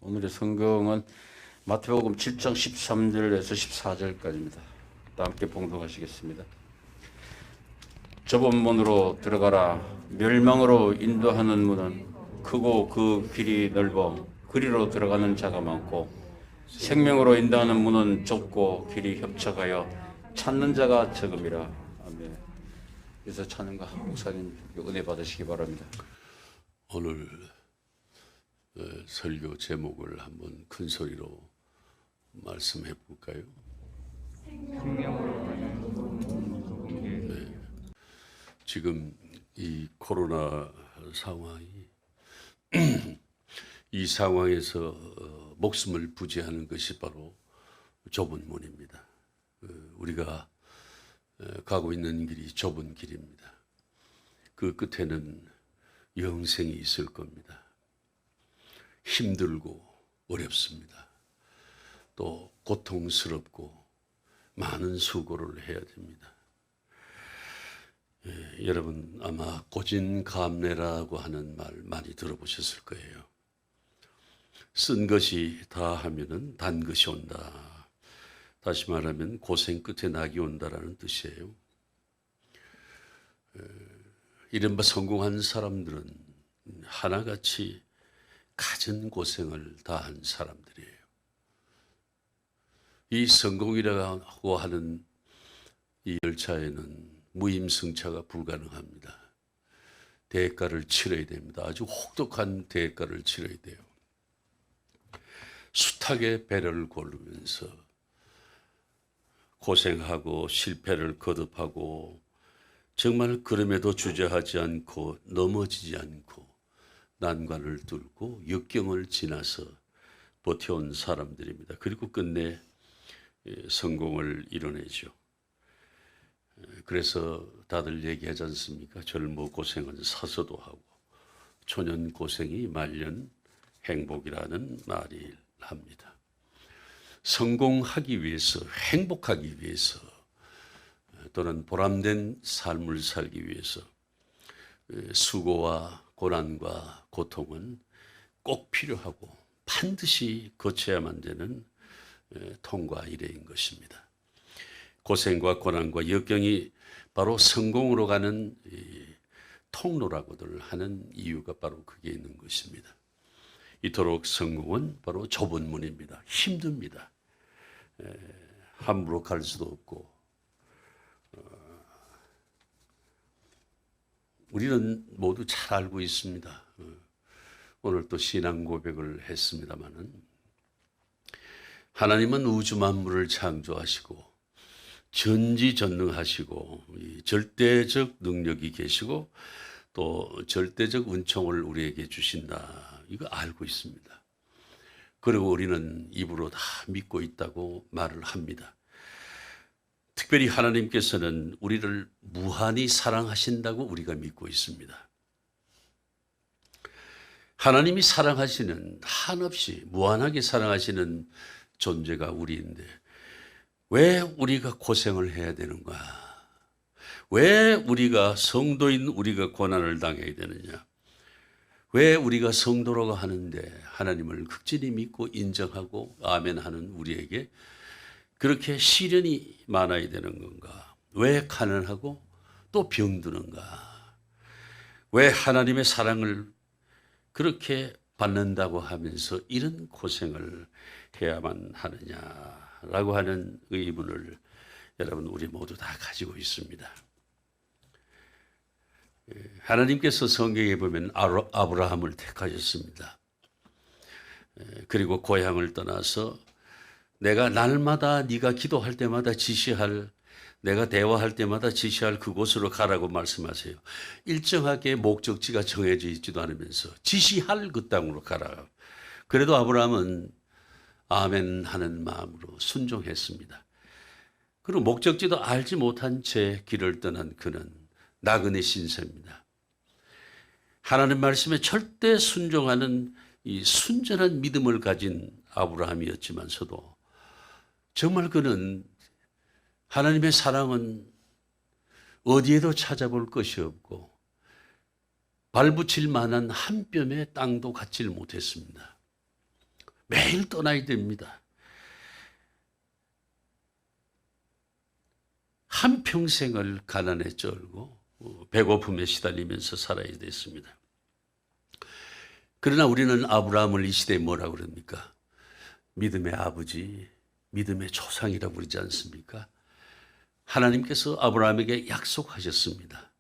오늘의 성경은 마태복음 7장 13절에서 14절까지입니다. 함께 봉독하시겠습니다. 좁은 문으로 들어가라. 멸망으로 인도하는 문은 크고 그 길이 넓어 그리로 들어가는 자가 많고, 생명으로 인도하는 문은 좁고 길이 협착하여 찾는 자가 적음이라. 아멘. 그래서 찬양가 목사님 은혜 받으시기 바랍니다. 오늘 설교 제목을 한번 큰 소리로 말씀해 볼까요? 생명으로 가는 소금길. 네. 지금 이 코로나 상황이 이 상황에서 목숨을 부지하는 것이 바로 좁은 문입니다. 우리가 가고 있는 길이 좁은 길입니다. 그 끝에는 영생이 있을 겁니다. 힘들고 어렵습니다. 또 고통스럽고 많은 수고를 해야 됩니다. 여러분 아마 고진감래라고 하는 말 많이 들어보셨을 거예요. 쓴 것이 다 하면은 단 것이 온다. 다시 말하면 고생 끝에 낙이 온다라는 뜻이에요. 이른바 성공한 사람들은 하나같이 갖은 고생을 다한 사람들이에요. 이 성공이라고 하는 이 열차에는 무임승차가 불가능합니다. 대가를 치러야 됩니다. 아주 혹독한 대가를 치러야 돼요. 숱하게 배를 고르면서 고생하고 실패를 거듭하고 정말 그럼에도 주저하지 않고 넘어지지 않고 난관을 뚫고 역경을 지나서 버텨온 사람들입니다. 그리고 끝내 성공을 이뤄내죠. 그래서 다들 얘기하지 않습니까? 젊어 고생은 사서도 하고 초년 고생이 말년 행복이라는 말이 합니다. 성공하기 위해서, 행복하기 위해서 또는 보람된 삶을 살기 위해서 수고와 고난과 고통은 꼭 필요하고 반드시 거쳐야만 되는 통과 이래인 것입니다. 고생과 고난과 역경이 바로 성공으로 가는 통로라고들 하는 이유가 바로 그게 있는 것입니다. 이토록 성공은 바로 좁은 문입니다. 힘듭니다. 함부로 갈 수도 없고, 우리는 모두 잘 알고 있습니다. 오늘 또 신앙 고백을 했습니다마는 하나님은 우주 만물을 창조하시고 전지전능하시고 절대적 능력이 계시고 또 절대적 은총을 우리에게 주신다. 이거 알고 있습니다. 그리고 우리는 입으로 다 믿고 있다고 말을 합니다. 특별히 하나님께서는 우리를 무한히 사랑하신다고 우리가 믿고 있습니다. 하나님이 사랑하시는, 한없이 무한하게 사랑하시는 존재가 우리인데 왜 우리가 고생을 해야 되는가? 왜 우리가 성도인 우리가 고난을 당해야 되느냐? 왜 우리가 성도라고 하는데 하나님을 극진히 믿고 인정하고 아멘하는 우리에게 그렇게 시련이 많아야 되는 건가? 왜 가난하고 또 병드는가? 왜 하나님의 사랑을 그렇게 받는다고 하면서 이런 고생을 해야만 하느냐라고 하는 의문을 여러분 우리 모두 다 가지고 있습니다. 하나님께서 성경에 보면 아브라함을 택하셨습니다. 그리고 고향을 떠나서 내가 날마다 네가 기도할 때마다 지시할, 내가 대화할 때마다 지시할 그곳으로 가라고 말씀하세요. 일정하게 목적지가 정해져 있지도 않으면서 지시할 그 땅으로 가라. 그래도 아브라함은 아멘 하는 마음으로 순종했습니다. 그리고 목적지도 알지 못한 채 길을 떠난 그는 나그네 신세입니다. 하나님 말씀에 절대 순종하는 이 순전한 믿음을 가진 아브라함이었지만서도 정말 그는 하나님의 사랑은 어디에도 찾아볼 것이 없고 발붙일 만한 한 뼘의 땅도 갖지를 못했습니다. 매일 떠나야 됩니다. 한평생을 가난에 쩔고 배고픔에 시달리면서 살아야 됐습니다. 그러나 우리는 아브라함을 이 시대에 뭐라고 그럽니까? 믿음의 아버지, 믿음의 조상이라고 부르지 않습니까? 하나님께서 아브라함에게 약속하셨습니다.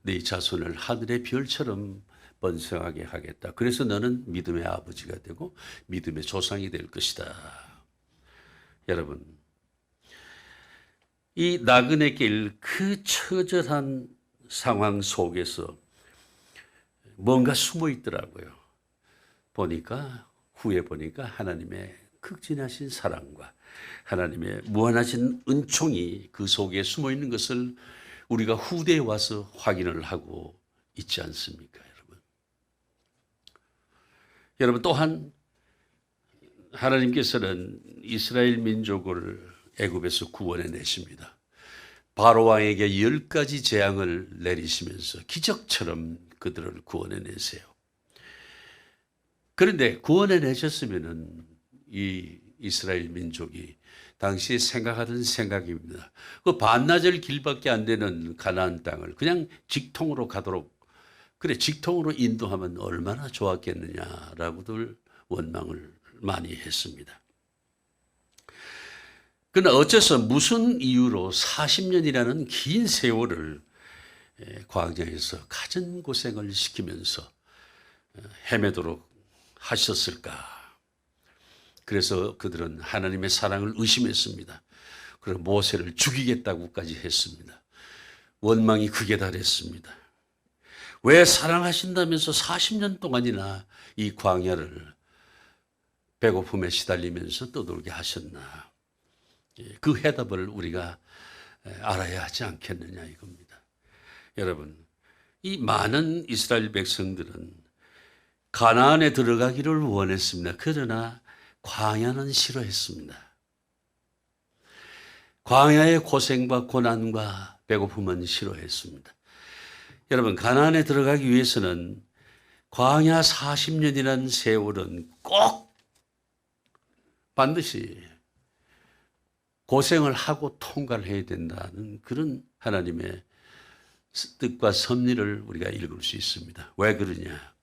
네 자손을 하늘의 별처럼 번성하게 하겠다. 그래서 너는 믿음의 아버지가 되고 믿음의 조상이 될 것이다. 여러분, 이 나그네 길 그 처절한 상황 속에서 뭔가 숨어 있더라고요. 후에 보니까 하나님의 극진하신 사랑과 하나님의 무한하신 은총이 그 속에 숨어 있는 것을 우리가 후대에 와서 확인을 하고 있지 않습니까, 여러분? 여러분, 또한 하나님께서는 이스라엘 민족을 애굽에서 구원해 내십니다. 바로 왕에게 10가지 재앙을 내리시면서 기적처럼 그들을 구원해 내세요. 그런데 구원해 내셨으면은 이 이스라엘 민족이 당시에 생각하던 생각입니다. 그 반나절 길밖에 안 되는 가나안 땅을 그냥 직통으로 가도록, 그래 직통으로 인도하면 얼마나 좋았겠느냐라고들 원망을 많이 했습니다. 그러나 어째서 무슨 이유로 40년이라는 긴 세월을 광야에서 갖은 고생을 시키면서 헤매도록 하셨을까? 그래서 그들은 하나님의 사랑을 의심했습니다. 그리고 모세를 죽이겠다고까지 했습니다. 원망이 극에 달했습니다. 왜 사랑하신다면서 40년 동안이나 이 광야를 배고픔에 시달리면서 떠돌게 하셨나? 그 해답을 우리가 알아야 하지 않겠느냐 이겁니다. 여러분, 이 많은 이스라엘 백성들은 가나안에 들어가기를 원했습니다. 그러나 광야는 싫어했습니다. 광야의 고생과 고난과 배고픔은 싫어했습니다. 여러분, 가나안에 들어가기 위해서는 광야 40년이라는 세월은 꼭 반드시 고생을 하고 통과를 해야 된다는 그런 하나님의 뜻과 섭리를 우리가 읽을 수 있습니다. 왜 그러냐?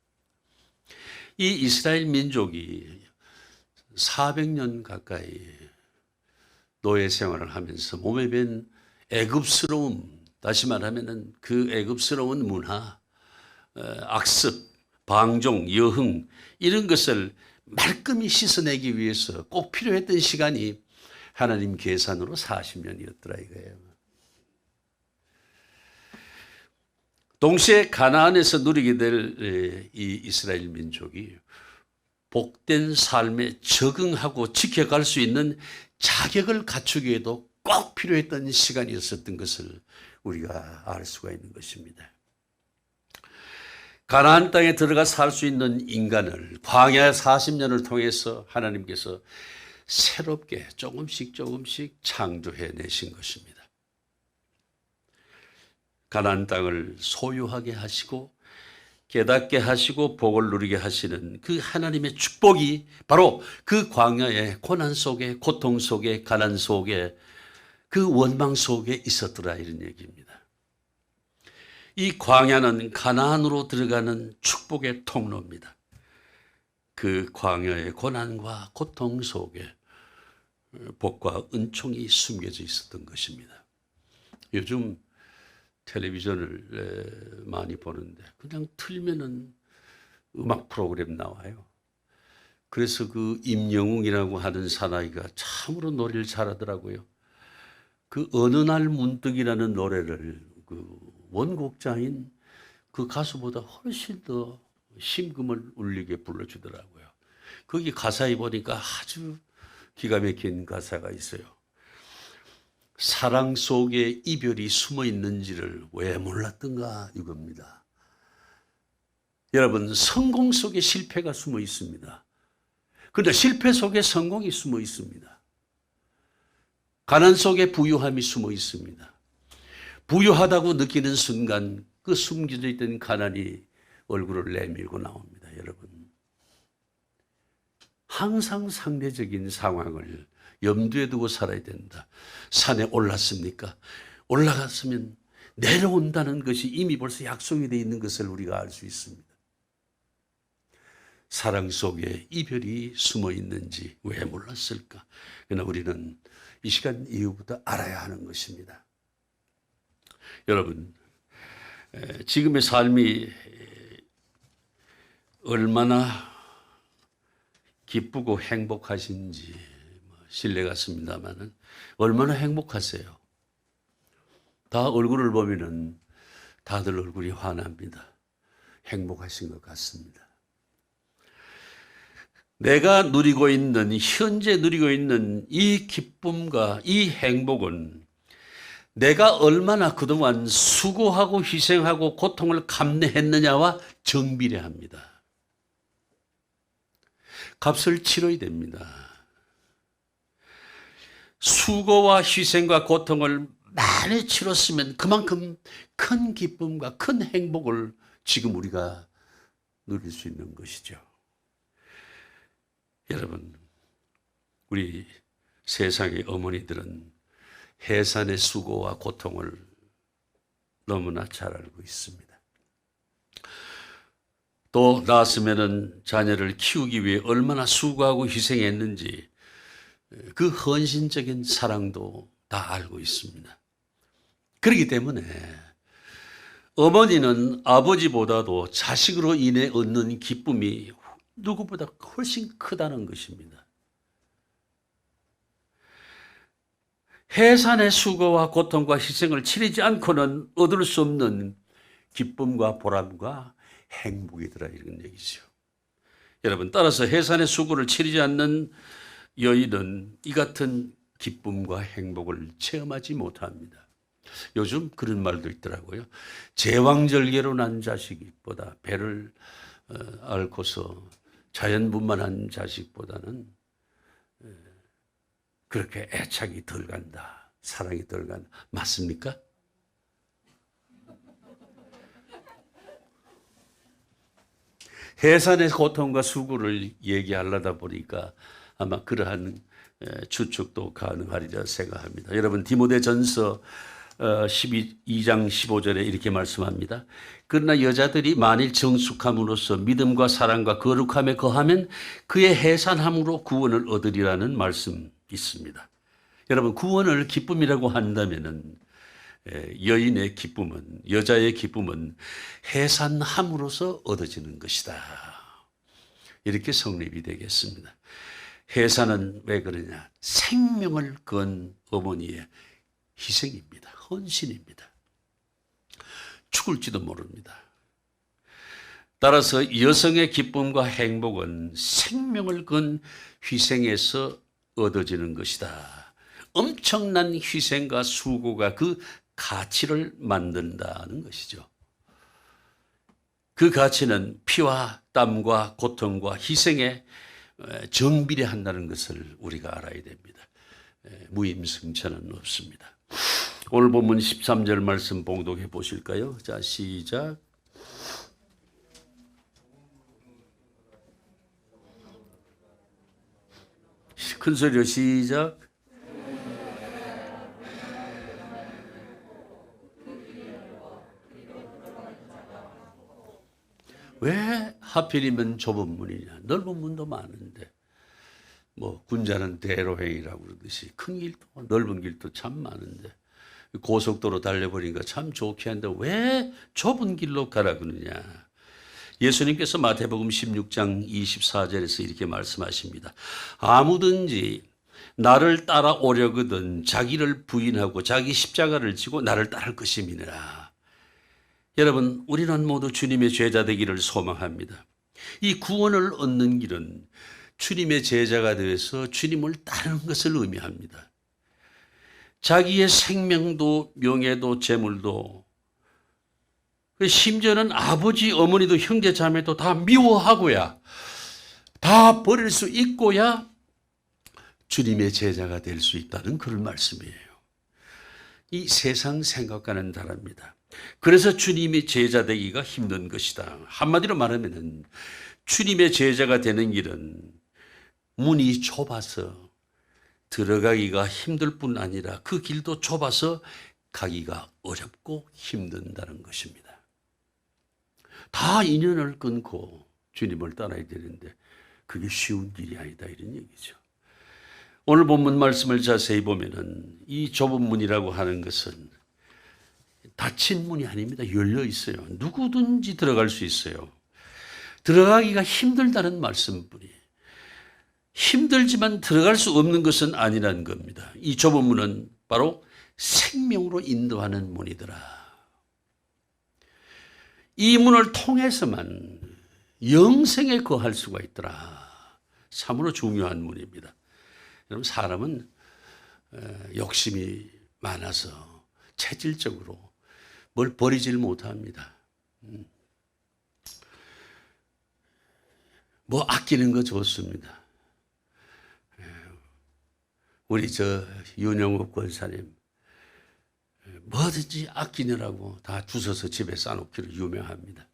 이 이스라엘 민족이 400년 가까이 노예 생활을 하면서 몸에 밴 애굽스러움, 다시 말하면 그 애굽스러운 문화, 악습, 방종, 여흥 이런 것을 말끔히 씻어내기 위해서 꼭 필요했던 시간이 하나님 계산으로 40년이었더라 이거예요. 동시에 가나안에서 누리게 될 이 이스라엘 민족이 복된 삶에 적응하고 지켜갈 수 있는 자격을 갖추기에도 꼭 필요했던 시간이었었던 것을 우리가 알 수가 있는 것입니다. 가나안 땅에 들어가 살 수 있는 인간을 광야 40년을 통해서 하나님께서 새롭게 조금씩 창조해 내신 것입니다. 가나안 땅을 소유하게 하시고 깨닫게 하시고 복을 누리게 하시는 그 하나님의 축복이 바로 그 광야의 고난 속에, 고통 속에, 가난 속에, 그 원망 속에 있었더라 이런 얘기입니다. 이 광야는 가나안으로 들어가는 축복의 통로입니다. 그 광야의 고난과 고통 속에 복과 은총이 숨겨져 있었던 것입니다. 요즘 텔레비전을 많이 보는데 그냥 틀면은 음악 프로그램 나와요. 그래서 그 임영웅이라고 하는 사나이가 참으로 노래를 잘하더라고요. 그 어느 날 문득이라는 노래를 그 원곡자인 그 가수보다 훨씬 더 심금을 울리게 불러주더라고요. 거기 가사에 보니까 아주 기가 막힌 가사가 있어요. 사랑 속에 이별이 숨어 있는지를 왜 몰랐던가 이겁니다. 여러분, 성공 속에 실패가 숨어 있습니다. 그런데 실패 속에 성공이 숨어 있습니다. 가난 속에 부유함이 숨어 있습니다. 부유하다고 느끼는 순간 그 숨겨져 있던 가난이 얼굴을 내밀고 나옵니다. 여러분, 항상 상대적인 상황을 염두에 두고 살아야 된다. 산에 올랐습니까? 올라갔으면 내려온다는 것이 이미 벌써 약속이 되어 있는 것을 우리가 알 수 있습니다. 사랑 속에 이별이 숨어 있는지 왜 몰랐을까? 그러나 우리는 이 시간 이후부터 알아야 하는 것입니다. 여러분, 지금의 삶이 얼마나 기쁘고 행복하신지 실례 같습니다만은 얼마나 행복하세요? 다 얼굴을 보면은 다들 얼굴이 환합니다. 행복하신 것 같습니다. 내가 누리고 있는, 현재 누리고 있는 이 기쁨과 이 행복은 내가 얼마나 그동안 수고하고 희생하고 고통을 감내했느냐와 정비례합니다. 값을 치러야 됩니다. 수고와 희생과 고통을 많이 치렀으면 그만큼 큰 기쁨과 큰 행복을 지금 우리가 누릴 수 있는 것이죠. 여러분, 우리 세상의 어머니들은 해산의 수고와 고통을 너무나 잘 알고 있습니다. 또 낳았으면은 자녀를 키우기 위해 얼마나 수고하고 희생했는지 그 헌신적인 사랑도 다 알고 있습니다. 그렇기 때문에 어머니는 아버지보다도 자식으로 인해 얻는 기쁨이 누구보다 훨씬 크다는 것입니다. 해산의 수고와 고통과 희생을 치르지 않고는 얻을 수 없는 기쁨과 보람과 행복이더라 이런 얘기죠. 여러분, 따라서 해산의 수고를 치르지 않는 여인은 이 같은 기쁨과 행복을 체험하지 못합니다. 요즘 그런 말도 있더라고요. 제왕절개로 난 자식보다 배를 앓고서 자연분만한 자식보다는 그렇게 애착이 덜 간다. 사랑이 덜 간다. 맞습니까? 해산의 고통과 수고를 얘기하려다 보니까 아마 그러한 추측도 가능하리라 생각합니다. 여러분, 디모데전서 12장 15절에 이렇게 말씀합니다. 그러나 여자들이 만일 정숙함으로써 믿음과 사랑과 거룩함에 거하면 그의 해산함으로 구원을 얻으리라는 말씀 있습니다. 여러분, 구원을 기쁨이라고 한다면은 여인의 기쁨은, 여자의 기쁨은 해산함으로써 얻어지는 것이다. 이렇게 성립이 되겠습니다. 해산은 왜 그러냐? 생명을 건 어머니의 희생입니다. 헌신입니다. 죽을지도 모릅니다. 따라서 여성의 기쁨과 행복은 생명을 건 희생에서 얻어지는 것이다. 엄청난 희생과 수고가 그 가치를 만든다는 것이죠. 그 가치는 피와 땀과 고통과 희생에 정비례한다는 것을 우리가 알아야 됩니다. 무임승차는 없습니다. 오늘 본문 13절 말씀 봉독해 보실까요? 자, 시작. 큰 소리로 시작. 왜 하필이면 좁은 문이냐? 넓은 문도 많은데. 뭐 군자는 대로행이라고 그러듯이 큰 길도 넓은 길도 참 많은데 고속도로 달려보니까 참 좋게 한데 왜 좁은 길로 가라 그러냐? 예수님께서 마태복음 16장 24절에서 이렇게 말씀하십니다. 아무든지 나를 따라오려거든 자기를 부인하고 자기 십자가를 지고 나를 따를 것임이니라. 여러분, 우리는 모두 주님의 제자 되기를 소망합니다. 이 구원을 얻는 길은 주님의 제자가 되어서 주님을 따르는 것을 의미합니다. 자기의 생명도 명예도 재물도 심지어는 아버지 어머니도 형제 자매도 다 미워하고야 다 버릴 수 있고야 주님의 제자가 될 수 있다는 그런 말씀이에요. 이 세상 생각과는 다릅니다. 그래서 주님의 제자 되기가 힘든 것이다. 한마디로 말하면 주님의 제자가 되는 길은 문이 좁아서 들어가기가 힘들 뿐 아니라 그 길도 좁아서 가기가 어렵고 힘든다는 것입니다. 다 인연을 끊고 주님을 따라야 되는데 그게 쉬운 길이 아니다 이런 얘기죠. 오늘 본문 말씀을 자세히 보면은 이 좁은 문이라고 하는 것은 닫힌 문이 아닙니다. 열려 있어요. 누구든지 들어갈 수 있어요. 들어가기가 힘들다는 말씀뿐이 힘들지만 들어갈 수 없는 것은 아니라는 겁니다. 이 좁은 문은 바로 생명으로 인도하는 문이더라. 이 문을 통해서만 영생에 거할 수가 있더라. 참으로 중요한 문입니다. 여러분 사람은 욕심이 많아서 체질적으로 뭘 버리질 못합니다. 뭐 아끼는 거 좋습니다. 우리 윤영욱 권사님 뭐든지 아끼느라고 다 주워서 집에 싸놓기로 유명합니다.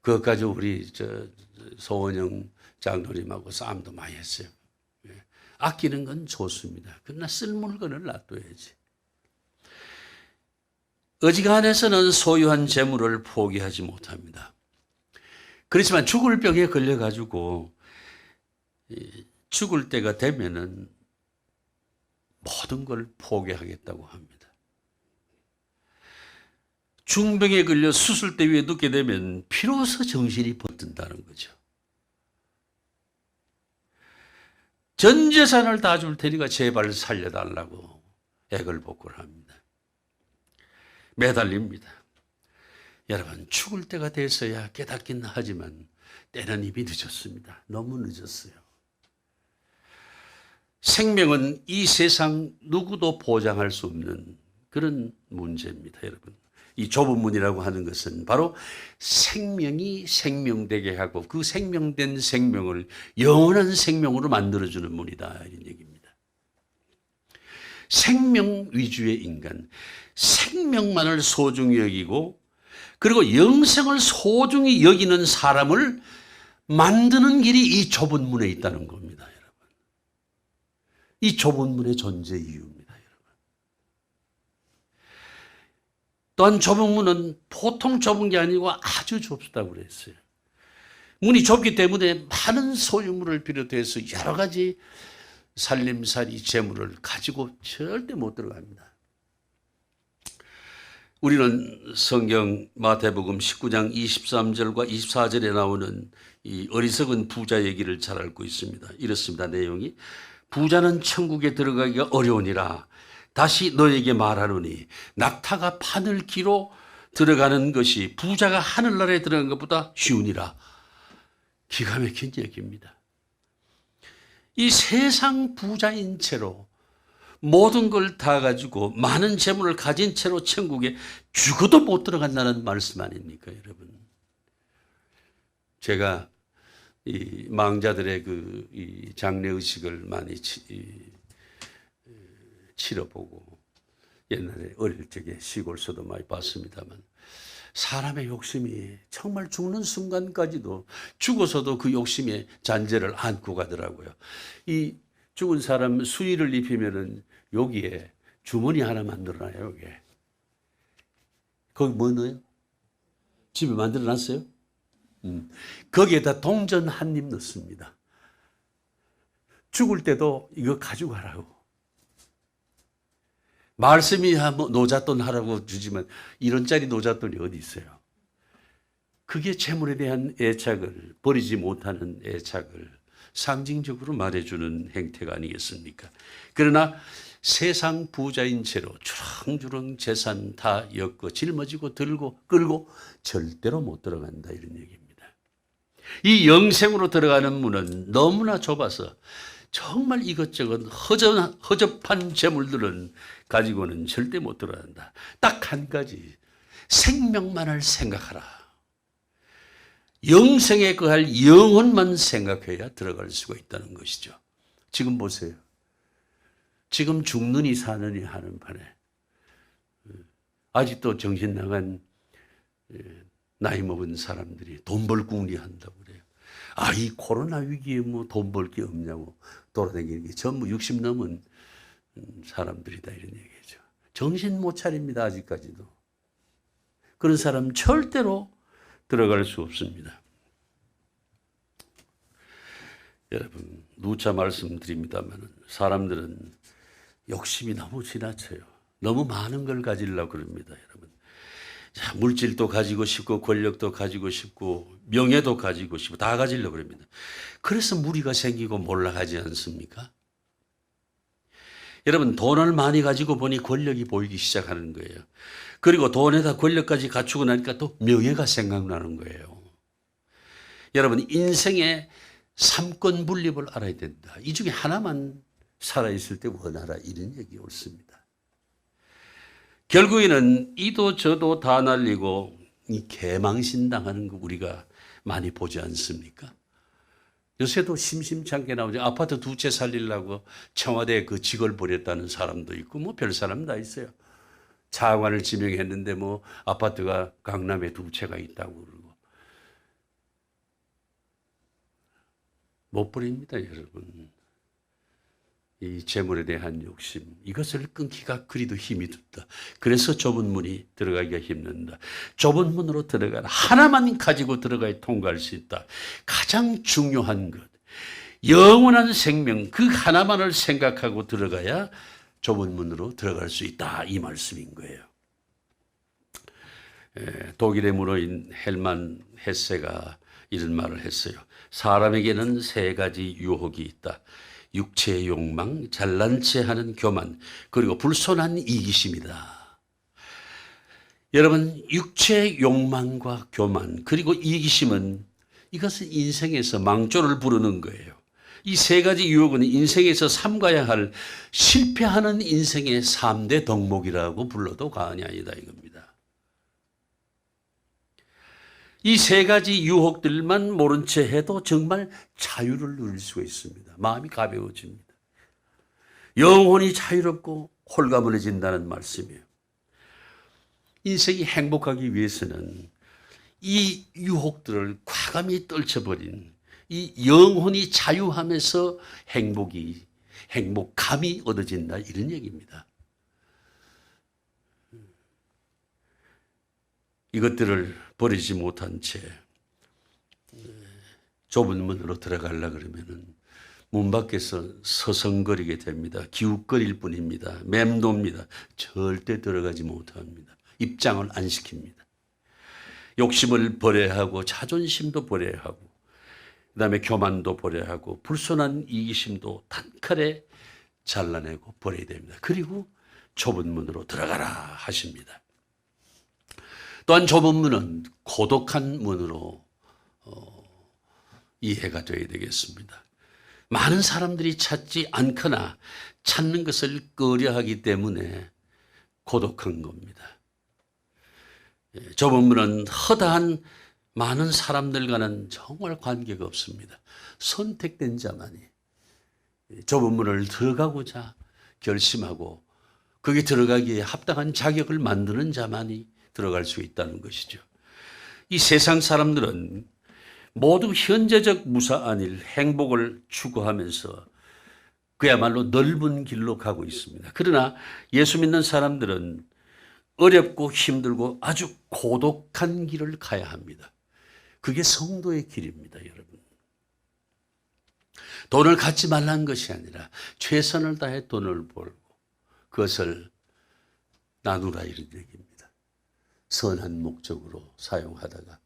그것까지 우리 소원영 장로님하고 싸움도 많이 했어요. 아끼는 건 좋습니다. 그러나 쓸 물건을 놔둬야지. 어지간해서는 소유한 재물을 포기하지 못합니다. 그렇지만 죽을 병에 걸려가지고 죽을 때가 되면은 모든 걸 포기하겠다고 합니다. 중병에 걸려 수술대 위에 눕게 되면 비로소 정신이 붙든다는 거죠. 전 재산을 다 줄 테니까 제발 살려달라고 애걸복걸 합니다. 매달립니다. 여러분 죽을 때가 돼서야 깨닫긴 하지만 때는 이미 늦었습니다. 너무 늦었어요. 생명은 이 세상 누구도 보장할 수 없는 그런 문제입니다. 여러분 이 좁은 문이라고 하는 것은 바로 생명이 생명되게 하고 그 생명된 생명을 영원한 생명으로 만들어주는 문이다 이런 얘기입니다. 생명 위주의 인간, 생명만을 소중히 여기고 그리고 영생을 소중히 여기는 사람을 만드는 길이 이 좁은 문에 있다는 겁니다. 여러분. 이 좁은 문의 존재 이유입니다. 또한 좁은 문은 보통 좁은 게 아니고 아주 좁다고 그랬어요. 문이 좁기 때문에 많은 소유물을 비롯해서 여러 가지 살림살이 재물을 가지고 절대 못 들어갑니다. 우리는 성경 마태복음 19장 23절과 24절에 나오는 이 어리석은 부자 얘기를 잘 알고 있습니다. 이렇습니다. 내용이 부자는 천국에 들어가기가 어려우니라 다시 너에게 말하노니 낙타가 바늘 기로 들어가는 것이 부자가 하늘나라에 들어간 것보다 쉬우니라. 기가 막힌 얘기입니다. 이 세상 부자인 채로 모든 걸 다 가지고 많은 재물을 가진 채로 천국에 죽어도 못 들어간다는 말씀 아닙니까, 여러분? 제가 이 망자들의 이 장례 의식을 많이 치러보고 옛날에 어릴 적에 시골서도 많이 봤습니다만 사람의 욕심이 정말 죽는 순간까지도 죽어서도 그 욕심의 잔재를 안고 가더라고요. 이 죽은 사람 수의를 입히면은 여기에 주머니 하나 만들어놔요. 여기에. 거기 뭐 넣어요? 집에 만들어놨어요? 거기에다 동전 한 입 넣습니다. 죽을 때도 이거 가지고 가라고. 말씀이 뭐 노잣돈 하라고 주지만 이런 짜리 노잣돈이 어디 있어요? 그게 재물에 대한 애착을 버리지 못하는 애착을 상징적으로 말해주는 행태가 아니겠습니까? 그러나 세상 부자인 채로 주렁주렁 재산 다 엮고 짊어지고 들고 끌고 절대로 못 들어간다 이런 얘기입니다. 이 영생으로 들어가는 문은 너무나 좁아서 정말 이것저것 허접한 재물들은 가지고는 절대 못 들어간다. 딱 한 가지, 생명만을 생각하라. 영생에 거할 영혼만 생각해야 들어갈 수가 있다는 것이죠. 지금 보세요. 지금 죽느니 사느니 하는 판에 아직도 정신 나간 나이 먹은 사람들이 돈 벌 궁리 한다고 그래요. 이 코로나 위기에 뭐 돈 벌 게 없냐고. 돌아다니는 게 전부 60 넘은 사람들이다 이런 얘기죠. 정신 못 차립니다. 아직까지도. 그런 사람 절대로 들어갈 수 없습니다. 여러분 누차 말씀드립니다만 사람들은 욕심이 너무 지나쳐요. 너무 많은 걸 가지려고 그럽니다. 여러분. 자, 물질도 가지고 싶고 권력도 가지고 싶고 명예도 가지고 싶고 다 가지려고 그럽니다. 그래서 무리가 생기고 몰락하지 않습니까? 여러분 돈을 많이 가지고 보니 권력이 보이기 시작하는 거예요. 그리고 돈에다 권력까지 갖추고 나니까 또 명예가 생각나는 거예요. 여러분 인생의 삼권 분립을 알아야 된다. 이 중에 하나만 살아있을 때 원하라 이런 얘기 옳습니다. 결국에는 이도 저도 다 날리고 이 개망신당하는 거 우리가 많이 보지 않습니까? 요새도 심심찮게 나오죠. 아파트 2채 살리려고 청와대에 그 직을 벌였다는 사람도 있고 뭐 별 사람 다 있어요. 차관을 지명했는데 뭐 아파트가 강남에 2채가 있다고 그러고 못 버립니다, 여러분. 이 재물에 대한 욕심, 이것을 끊기가 그리도 힘이 듭다. 그래서 좁은 문이 들어가기가 힘든다. 좁은 문으로 들어가라. 하나만 가지고 들어가야 통과할 수 있다. 가장 중요한 것, 영원한 생명 그 하나만을 생각하고 들어가야 좁은 문으로 들어갈 수 있다. 이 말씀인 거예요. 독일의 문호인 헬만 헤세가 이런 말을 했어요. 사람에게는 3가지 유혹이 있다. 육체의 욕망, 잘난 체하는 교만, 그리고 불손한 이기심이다. 여러분, 육체의 욕망과 교만, 그리고 이기심은 이것은 인생에서 망조를 부르는 거예요. 이 3가지 유혹은 인생에서 삼가야 할 실패하는 인생의 3대 덕목이라고 불러도 과언이 아니다 이겁니다. 이 3가지 유혹들만 모른 채 해도 정말 자유를 누릴 수가 있습니다. 마음이 가벼워집니다. 영혼이 자유롭고 홀가분해진다는 말씀이에요. 인생이 행복하기 위해서는 이 유혹들을 과감히 떨쳐버린 이 영혼이 자유하면서 행복감이 얻어진다 이런 얘기입니다. 이것들을 버리지 못한 채 좁은 문으로 들어가려고 그러면은 문 밖에서 서성거리게 됩니다. 기웃거릴 뿐입니다. 맴돕니다. 절대 들어가지 못합니다. 입장을 안 시킵니다. 욕심을 버려야 하고 자존심도 버려야 하고 그다음에 교만도 버려야 하고 불손한 이기심도 단칼에 잘라내고 버려야 됩니다. 그리고 좁은 문으로 들어가라 하십니다. 또한 좁은 문은 고독한 문으로 이해가 되어야 되겠습니다. 많은 사람들이 찾지 않거나 찾는 것을 꺼려하기 때문에 고독한 겁니다. 좁은 문은 허다한 많은 사람들과는 정말 관계가 없습니다. 선택된 자만이 좁은 문을 들어가고자 결심하고 거기 들어가기에 합당한 자격을 만드는 자만이 들어갈 수 있다는 것이죠. 이 세상 사람들은 모두 현재적 무사안일 행복을 추구하면서 그야말로 넓은 길로 가고 있습니다. 그러나 예수 믿는 사람들은 어렵고 힘들고 아주 고독한 길을 가야 합니다. 그게 성도의 길입니다, 여러분. 돈을 갖지 말라는 것이 아니라 최선을 다해 돈을 벌고 그것을 나누라 이런 얘기입니다. 선한 목적으로 사용하다가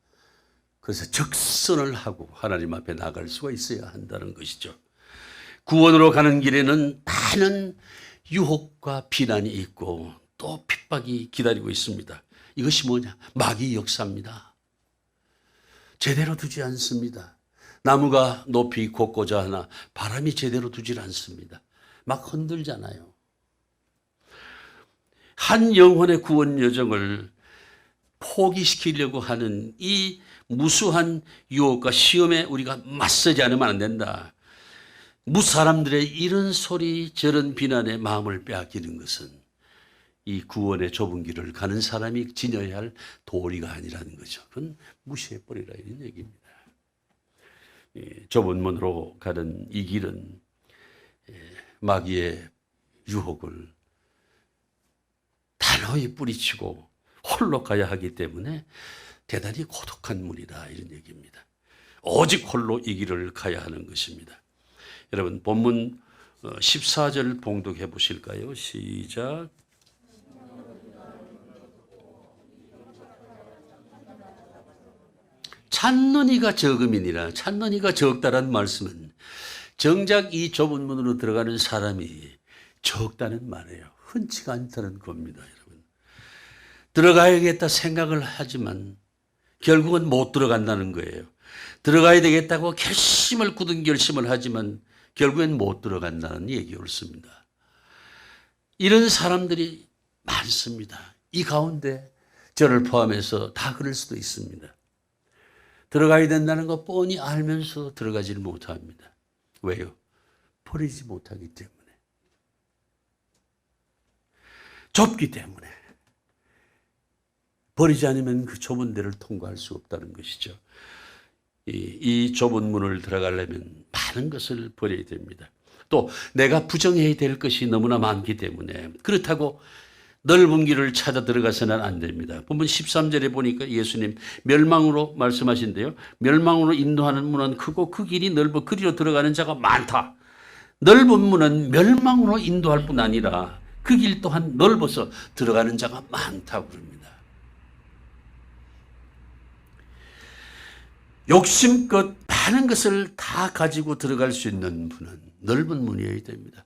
그래서 적선을 하고 하나님 앞에 나갈 수가 있어야 한다는 것이죠. 구원으로 가는 길에는 많은 유혹과 비난이 있고 또 핍박이 기다리고 있습니다. 이것이 뭐냐? 마귀 역사입니다. 제대로 두지 않습니다. 나무가 높이 걷고자 하나 바람이 제대로 두질 않습니다. 막 흔들잖아요. 한 영혼의 구원 여정을 포기시키려고 하는 이 무수한 유혹과 시험에 우리가 맞서지 않으면 안 된다. 무사람들의 이런 소리 저런 비난에 마음을 빼앗기는 것은 이 구원의 좁은 길을 가는 사람이 지녀야 할 도리가 아니라는 거죠. 그건 무시해버리라 이런 얘기입니다. 좁은 문으로 가는 이 길은 마귀의 유혹을 단호히 뿌리치고 홀로 가야 하기 때문에 대단히 고독한 문이다, 이런 얘기입니다. 오직 홀로 이 길을 가야 하는 것입니다. 여러분, 본문 14절 봉독해 보실까요? 시작. 찾는 이가 적음이니라. 찾는 이가 적다란 말씀은 정작 이 좁은 문으로 들어가는 사람이 적다는 말이에요. 흔치가 않다는 겁니다, 여러분. 들어가야겠다 생각을 하지만 결국은 못 들어간다는 거예요. 들어가야 되겠다고 굳은 결심을 하지만 결국엔 못 들어간다는 얘기 옳습니다. 이런 사람들이 많습니다. 이 가운데 저를 포함해서 다 그럴 수도 있습니다. 들어가야 된다는 거 뻔히 알면서 들어가지를 못합니다. 왜요? 버리지 못하기 때문에. 좁기 때문에. 버리지 않으면 그 좁은 데를 통과할 수 없다는 것이죠. 이 좁은 문을 들어가려면 많은 것을 버려야 됩니다. 또 내가 부정해야 될 것이 너무나 많기 때문에 그렇다고 넓은 길을 찾아 들어가서는 안 됩니다. 본문 13절에 보니까 예수님 멸망으로 말씀하신대요. 멸망으로 인도하는 문은 크고 그 길이 넓어 그리로 들어가는 자가 많다. 넓은 문은 멸망으로 인도할 뿐 아니라 그 길 또한 넓어서 들어가는 자가 많다고 그럽니다. 욕심껏 많은 것을 다 가지고 들어갈 수 있는 문은 넓은 문이어야 됩니다.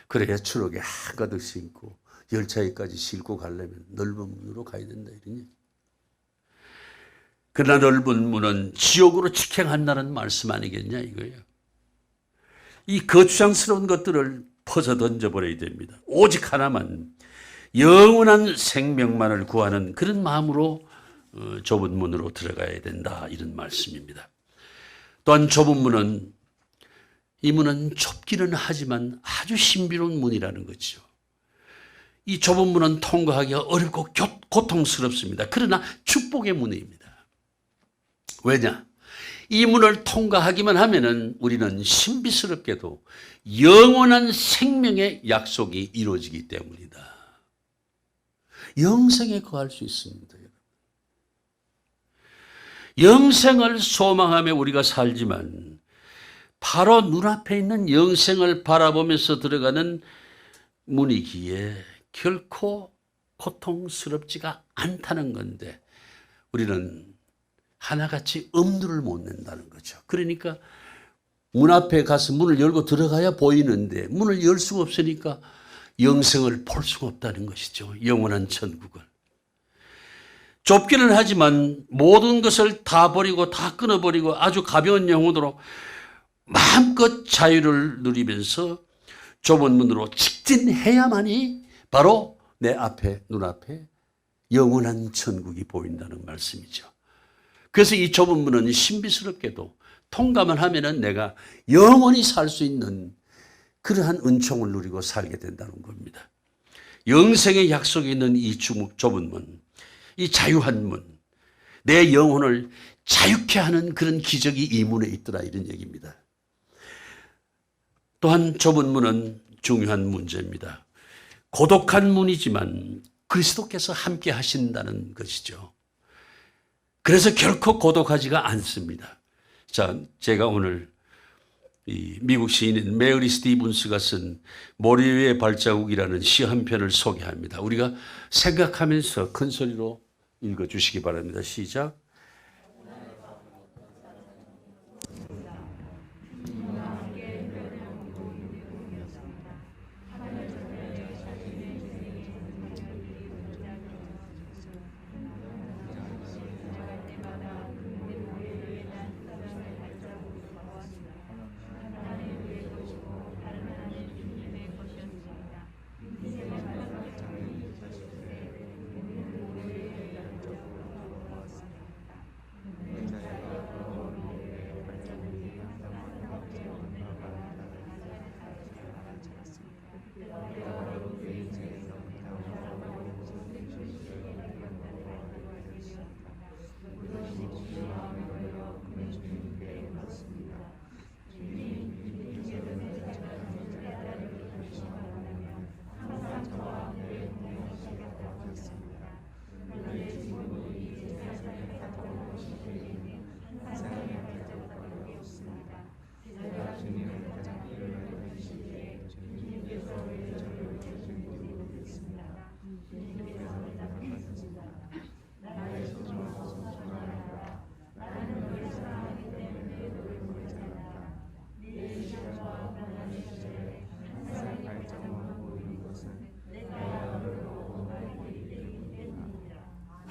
그래야 추록에 한가득 싣고 열차에까지 싣고 가려면 넓은 문으로 가야 된다, 이런 얘기. 그러나 넓은 문은 지옥으로 직행한다는 말씀 아니겠냐 이거예요. 이 거추장스러운 것들을 퍼서 던져버려야 됩니다. 오직 하나만, 영원한 생명만을 구하는 그런 마음으로 좁은 문으로 들어가야 된다, 이런 말씀입니다. 또한 좁은 문은, 이 문은 좁기는 하지만 아주 신비로운 문이라는 거죠. 이 좁은 문은 통과하기가 어렵고 고통스럽습니다. 그러나 축복의 문입니다. 왜냐? 이 문을 통과하기만 하면은 우리는 신비스럽게도 영원한 생명의 약속이 이루어지기 때문이다. 영생에 거할 수 있습니다. 영생을 소망하며 우리가 살지만 바로 눈앞에 있는 영생을 바라보면서 들어가는 문이기에 결코 고통스럽지가 않다는 건데 우리는 하나같이 엄두를 못 낸다는 거죠. 그러니까 문 앞에 가서 문을 열고 들어가야 보이는데 문을 열 수가 없으니까 영생을 볼 수가 없다는 것이죠. 영원한 천국을. 좁기는 하지만 모든 것을 다 버리고 다 끊어버리고 아주 가벼운 영혼으로 마음껏 자유를 누리면서 좁은 문으로 직진해야만이 바로 내 앞에, 눈앞에 영원한 천국이 보인다는 말씀이죠. 그래서 이 좁은 문은 신비스럽게도 통과만 하면은 내가 영원히 살 수 있는 그러한 은총을 누리고 살게 된다는 겁니다. 영생의 약속이 있는 이 좁은 문, 이 자유한 문, 내 영혼을 자유케 하는 그런 기적이 이 문에 있더라, 이런 얘기입니다. 또한 좁은 문은 중요한 문제입니다. 고독한 문이지만 그리스도께서 함께 하신다는 것이죠. 그래서 결코 고독하지가 않습니다. 자, 제가 오늘 이 미국 시인인 메어리 스티븐스가 쓴 모래 위의 발자국이라는 시 한 편을 소개합니다. 우리가 생각하면서 큰 소리로 읽어주시기 바랍니다. 시작.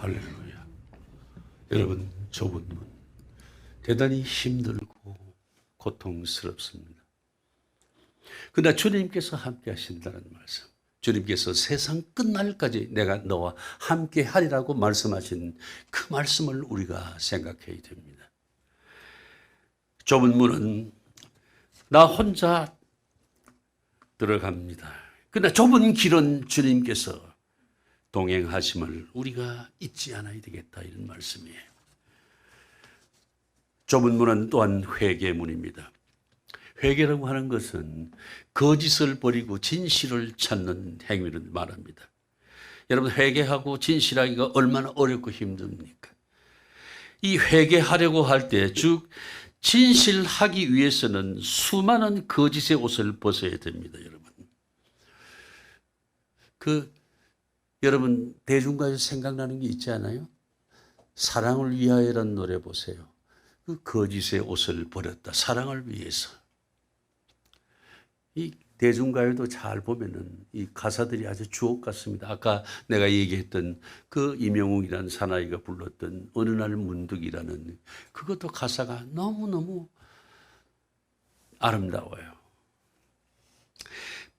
할렐루야. 여러분, 좁은 문 대단히 힘들고 고통스럽습니다. 그러나 주님께서 함께 하신다는 말씀, 주님께서 세상 끝날까지 내가 너와 함께 하리라고 말씀하신 그 말씀을 우리가 생각해야 됩니다. 좁은 문은 나 혼자 들어갑니다. 그러나 좁은 길은 주님께서 동행하심을 우리가 잊지 않아야 되겠다, 이런 말씀이에요. 좁은 문은 또한 회개문입니다. 회개라고 하는 것은 거짓을 버리고 진실을 찾는 행위를 말합니다. 여러분, 회개하고 진실하기가 얼마나 어렵고 힘듭니까? 이 회개하려고 할 때, 즉 진실하기 위해서는 수많은 거짓의 옷을 벗어야 됩니다, 여러분. 여러분, 대중가요 생각나는 게 있지 않아요? 사랑을 위하여라는 노래 보세요. 그 거짓의 옷을 버렸다, 사랑을 위해서. 이 대중가요도 잘 보면은 이 가사들이 아주 주옥 같습니다. 아까 내가 얘기했던 그 이명웅이라는 사나이가 불렀던 어느 날 문득이라는, 그것도 가사가 너무너무 아름다워요.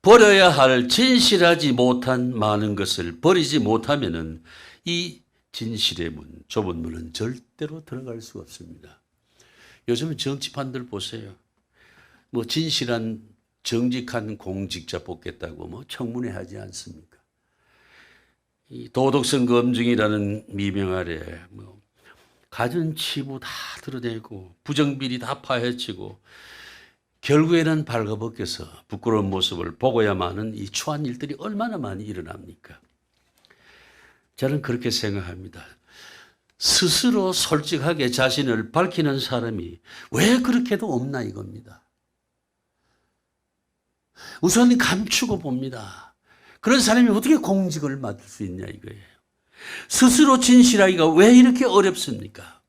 버려야 할 진실하지 못한 많은 것을 버리지 못하면은 이 진실의 문, 좁은 문은 절대로 들어갈 수가 없습니다. 요즘은 정치판들 보세요. 뭐 진실한 정직한 공직자 뽑겠다고 뭐 청문회 하지 않습니까? 이 도덕성 검증이라는 미명 아래 뭐 가전치부 다 드러내고 부정비리 다 파헤치고 결국에는 발가벗겨서 부끄러운 모습을 보고야만 하는 이 추한 일들이 얼마나 많이 일어납니까? 저는 그렇게 생각합니다. 스스로 솔직하게 자신을 밝히는 사람이 왜 그렇게도 없나 이겁니다. 우선 감추고 봅니다. 그런 사람이 어떻게 공직을 맡을 수 있냐 이거예요. 스스로 진실하기가 왜 이렇게 어렵습니까?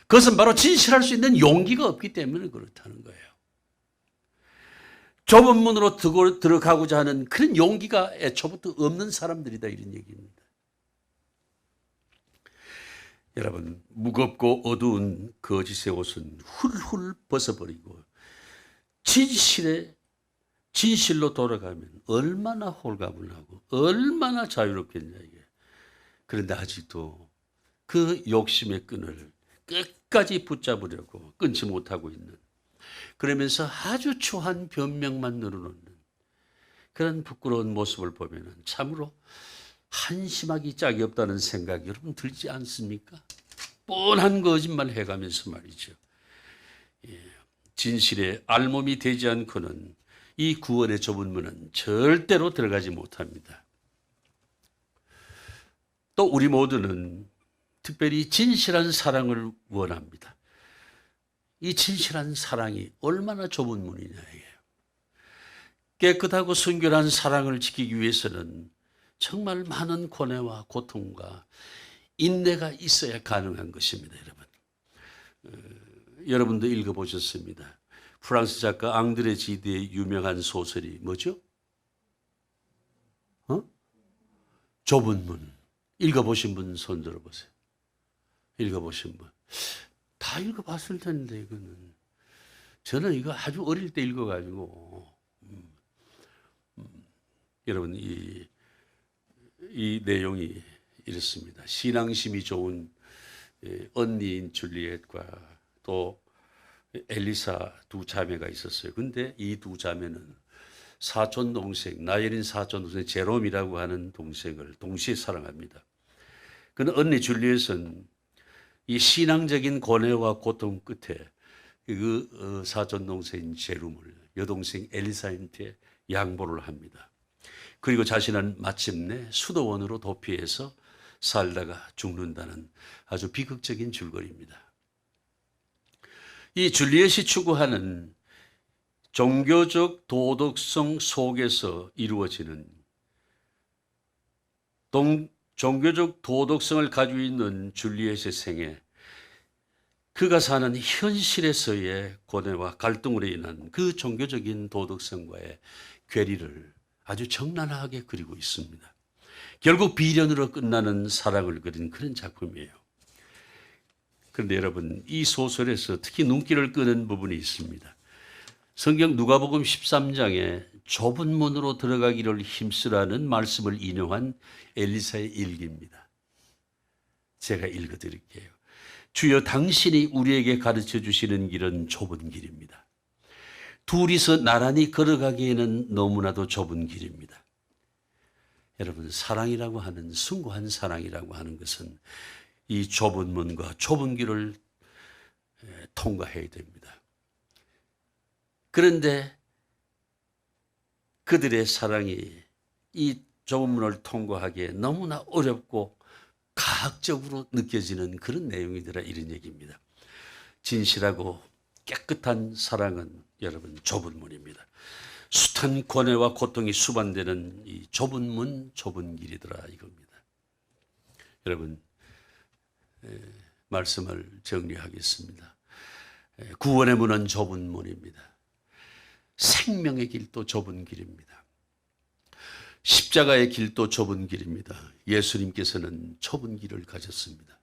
그것은 바로 진실할 수 있는 용기가 없기 때문에 그렇다는 거예요. 좁은 문으로 들어가고자 하는 그런 용기가 애초부터 없는 사람들이다, 이런 얘기입니다. 여러분, 무겁고 어두운 거짓의 옷은 훌훌 벗어버리고 진실로 돌아가면 얼마나 홀가분하고 얼마나 자유롭겠냐 이게. 그런데 아직도 그 욕심의 끈을 끝까지 붙잡으려고 끊지 못하고 있는, 그러면서 아주 추한 변명만 늘어놓는 그런 부끄러운 모습을 보면 참으로 한심하기 짝이 없다는 생각이 여러분 들지 않습니까? 뻔한 거짓말 해가면서 말이죠. 진실에 알몸이 되지 않고는 이 구원의 좁은 문은 절대로 들어가지 못합니다. 또 우리 모두는 특별히 진실한 사랑을 원합니다. 이 진실한 사랑이 얼마나 좁은 문이냐 이게요. 깨끗하고 순결한 사랑을 지키기 위해서는 정말 많은 고뇌와 고통과 인내가 있어야 가능한 것입니다, 여러분. 여러분도 읽어보셨습니다. 프랑스 작가 앙드레 지드의 유명한 소설이 뭐죠? 좁은 문. 읽어보신 분 손 들어보세요. 읽어보신 분. 다 읽어봤을 텐데 이거는. 저는 이거 아주 어릴 때 읽어가지고 여러분 이 내용이 이렇습니다. 신앙심이 좋은 언니인 줄리엣과 또 엘리사 두 자매가 있었어요. 근데 이 두 자매는 사촌 동생, 나이 어린 사촌 동생 제롬이라고 하는 동생을 동시에 사랑합니다. 그는 언니 줄리엣은 이 신앙적인 고뇌와 고통 끝에 그 사촌 동생 제롬을 여동생 엘리사한테 양보를 합니다. 그리고 자신은 마침내 수도원으로 도피해서 살다가 죽는다는 아주 비극적인 줄거리입니다. 이 줄리엣이 추구하는 종교적 도덕성 속에서 이루어지는 종교적 도덕성을 가지고 있는 줄리엣의 생애, 그가 사는 현실에서의 고뇌와 갈등으로 인한 그 종교적인 도덕성과의 괴리를 아주 적나라하게 그리고 있습니다. 결국 비련으로 끝나는 사랑을 그린 그런 작품이에요. 그런데 여러분, 이 소설에서 특히 눈길을 끄는 부분이 있습니다. 성경 누가복음 13장에 좁은 문으로 들어가기를 힘쓰라는 말씀을 인용한 엘리사의 일기입니다. 제가 읽어드릴게요. 주여, 당신이 우리에게 가르쳐 주시는 길은 좁은 길입니다. 둘이서 나란히 걸어가기에는 너무나도 좁은 길입니다. 여러분, 사랑이라고 하는, 숭고한 사랑이라고 하는 것은 이 좁은 문과 좁은 길을 통과해야 됩니다. 그런데 그들의 사랑이 이 좁은 문을 통과하기에 너무나 어렵고 가학적으로 느껴지는 그런 내용이더라, 이런 얘기입니다. 진실하고 깨끗한 사랑은 여러분 좁은 문입니다. 숱한 고뇌와 고통이 수반되는 이 좁은 문, 좁은 길이더라, 이겁니다. 여러분, 말씀을 정리하겠습니다. 구원의 문은 좁은 문입니다. 생명의 길도 좁은 길입니다. 십자가의 길도 좁은 길입니다. 예수님께서는 좁은 길을 가셨습니다.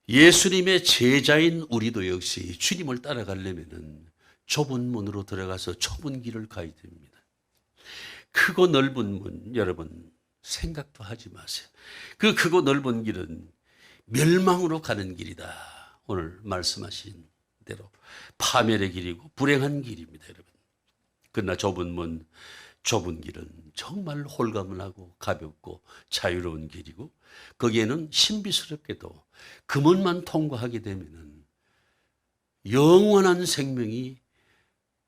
예수님의 제자인 우리도 역시 주님을 따라가려면 좁은 문으로 들어가서 좁은 길을 가야 됩니다. 크고 넓은 문, 여러분 생각도 하지 마세요. 그 크고 넓은 길은 멸망으로 가는 길이다. 오늘 말씀하신 대로 파멸의 길이고 불행한 길입니다, 여러분. 그러나 좁은 문, 좁은 길은 정말 홀가분하고 가볍고 자유로운 길이고, 거기에는 신비스럽게도 그 문만 통과하게 되면은 영원한 생명이,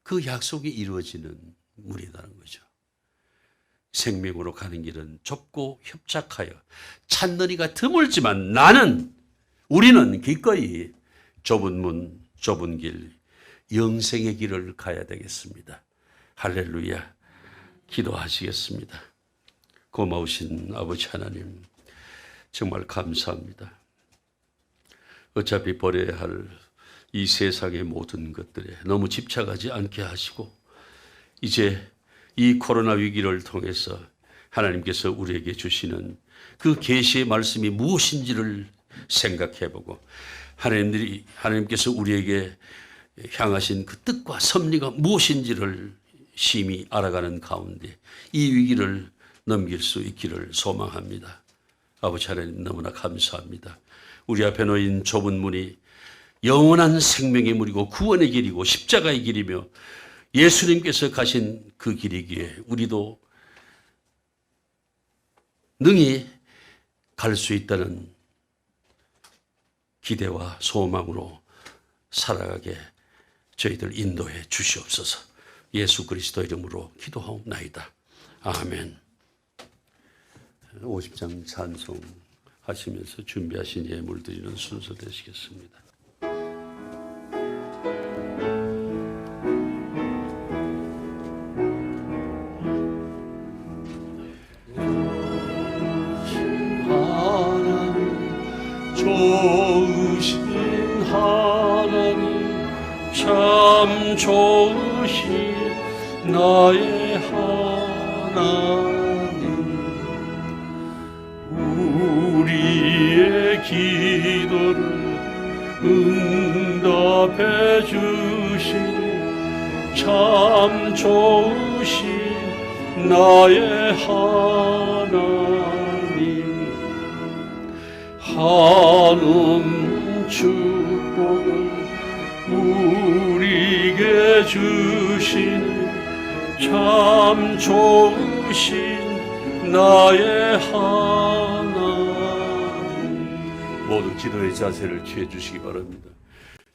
그 약속이 이루어지는 문이라는 거죠. 생명으로 가는 길은 좁고 협착하여 찾느니가 드물지만 우리는 기꺼이 좁은 문, 좁은 길, 영생의 길을 가야 되겠습니다. 할렐루야. 기도하시겠습니다. 고마우신 아버지 하나님, 정말 감사합니다. 어차피 버려야 할 이 세상의 모든 것들에 너무 집착하지 않게 하시고, 이제 이 코로나 위기를 통해서 하나님께서 우리에게 주시는 그 계시의 말씀이 무엇인지를 생각해보고, 하나님께서 우리에게 향하신 그 뜻과 섭리가 무엇인지를 심히 알아가는 가운데 이 위기를 넘길 수 있기를 소망합니다. 아버지 하나님, 너무나 감사합니다. 우리 앞에 놓인 좁은 문이 영원한 생명의 문이고 구원의 길이고 십자가의 길이며 예수님께서 가신 그 길이기에 우리도 능히 갈 수 있다는 기대와 소망으로 살아가게 저희들 인도해 주시옵소서. 예수 그리스도 이름으로 기도하옵나이다. 아멘. 50장 찬송 하시면서 준비하신 예물 드리는 순서 되시겠습니다. 좋으신 하나님, 참 좋으신 나의 하나님, 우리의 기도를 응답해 주시니 참 좋으신 나의 하나님, 한없는 축복을 우리에게 주시니 참 좋으신 나의 하나님. 모두 기도의 자세를 취해 주시기 바랍니다.